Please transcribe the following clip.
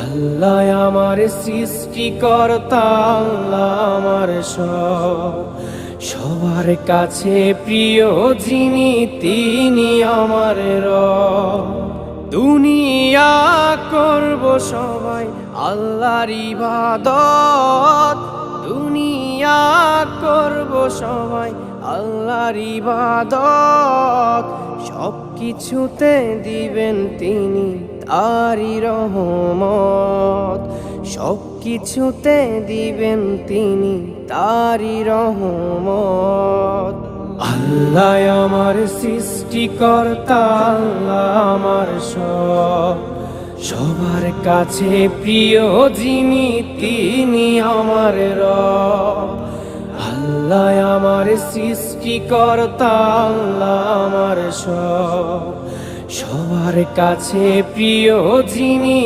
আল্লাহ আমার সৃষ্টিকর্তা, আল্লাহ আমার সব, সবার কাছে প্রিয় যিনি তিনি আমার রব। দুনিয়া করব সবাই আল্লাহর ইবাদত, দুনিয়া করব সবাই আল্লাহর ইবাদত, সব কিছুতে দিবেন তিনি তারি রহমত, সব কিছুতে দিবেন তিনি তারি রহমত। আল্লাহ আমার সৃষ্টিকর্তা, আল্লাহ আমার সব, সবার কাছে প্রিয় যিনি তিনি আমার রব। আল্লাহ আমার সৃষ্টিকর্তা, আল্লাহ আমার সব, সবার কাছে প্রিয় যিনি